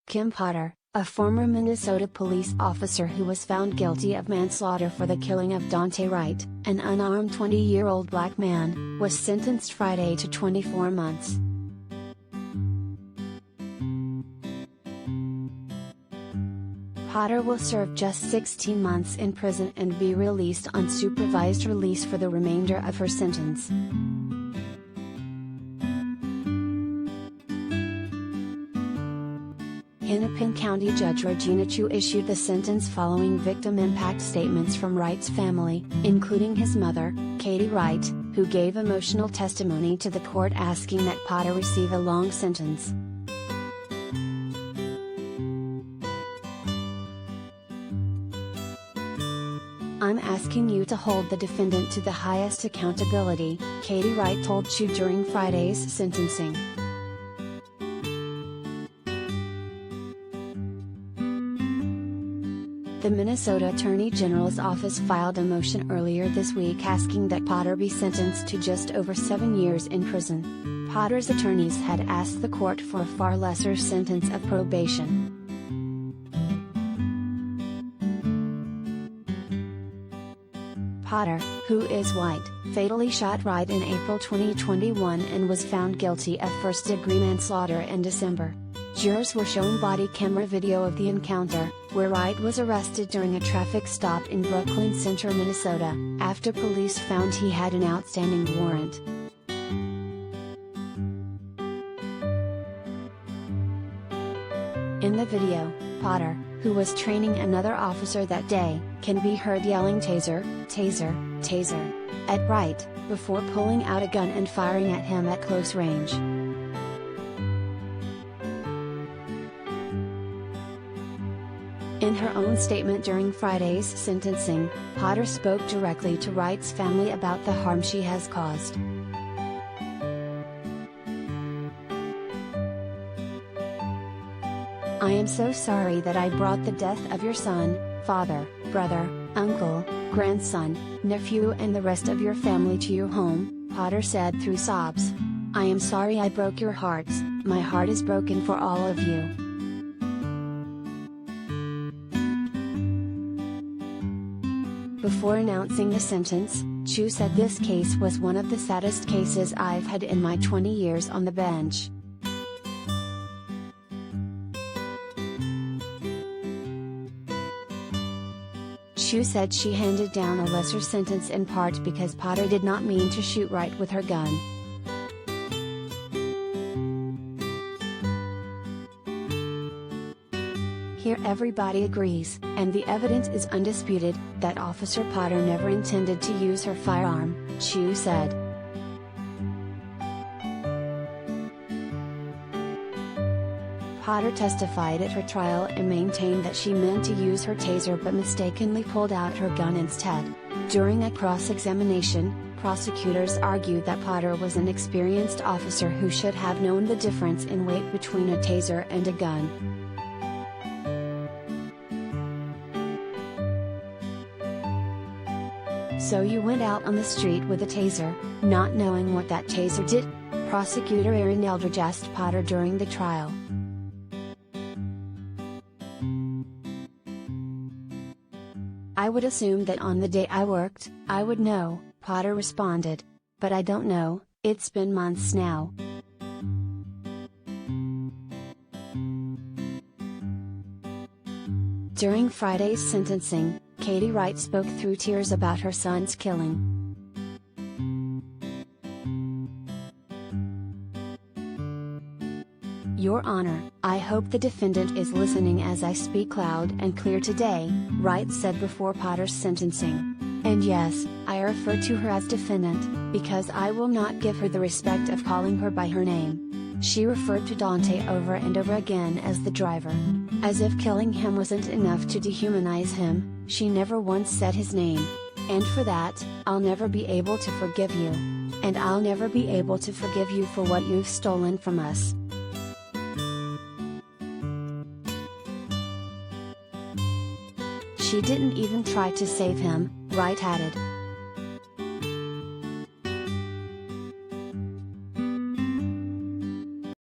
Kim Potter, a former Minnesota police officer who was found guilty of manslaughter for the killing of Daunte Wright, an unarmed 20-year-old black man, was sentenced Friday to 24 months. Potter will serve just 16 months in prison and be released on supervised release for the remainder of her sentence. Hennepin County Judge Regina issued the sentence following victim impact statements from Wright's family, including his mother, Daunte Wright, who gave emotional testimony to the court asking that Potter receive a long sentence. "I'm asking you to hold the defendant to the highest accountability," Daunte Wright told Chu during Friday's sentencing. The Minnesota Attorney General's office filed a motion earlier this week asking that Potter be sentenced to just over 7 years in prison. Potter's attorneys had asked the court for a far lesser sentence of probation. Potter, who is white, fatally shot Wright in April 2021 and was found guilty of first-degree manslaughter in December. Jurors were shown body camera video of the encounter, where Wright was arrested during a traffic stop in Brooklyn Center, Minnesota, after police found he had an outstanding warrant. In the video, Potter, who was training another officer that day, can be heard yelling "Taser, taser, taser" at Wright, before pulling out a gun and firing at him at close range. In her own statement during Friday's sentencing, Potter spoke directly to Wright's family about the harm she has caused. "I am so sorry that I brought the death of your son, father, brother, uncle, grandson, nephew and the rest of your family to your home," Potter said through sobs. "I am sorry I broke your hearts, my heart is broken for all of you." Before announcing the sentence, Chu said this case was one of the saddest cases I've had in my 20 years on the bench. Chu said she handed down a lesser sentence in part because Potter did not mean to shoot Wright with her gun. "Here everybody agrees, and the evidence is undisputed, that Officer Potter never intended to use her firearm," Chu said. Potter testified at her trial and maintained that she meant to use her taser but mistakenly pulled out her gun instead. During a cross-examination, prosecutors argued that Potter was an experienced officer who should have known the difference in weight between a taser and a gun. "So you went out on the street with a taser, not knowing what that taser did?" Prosecutor Aaron Eldridge asked Potter during the trial. "I would assume that on the day I worked, I would know," Potter responded. "But I don't know, it's been months now." During Friday's sentencing, Daunte Wright spoke through tears about her son's killing. "Your Honor, I hope the defendant is listening as I speak loud and clear today," Wright said before Potter's sentencing. "And yes, I refer to her as defendant, because I will not give her the respect of calling her by her name." She referred to Daunte over and over again as the driver. As if killing him wasn't enough to dehumanize him, she never once said his name. "And for that, I'll never be able to forgive you. And I'll never be able to forgive you for what you've stolen from us." "She didn't even try to save him," Wright added.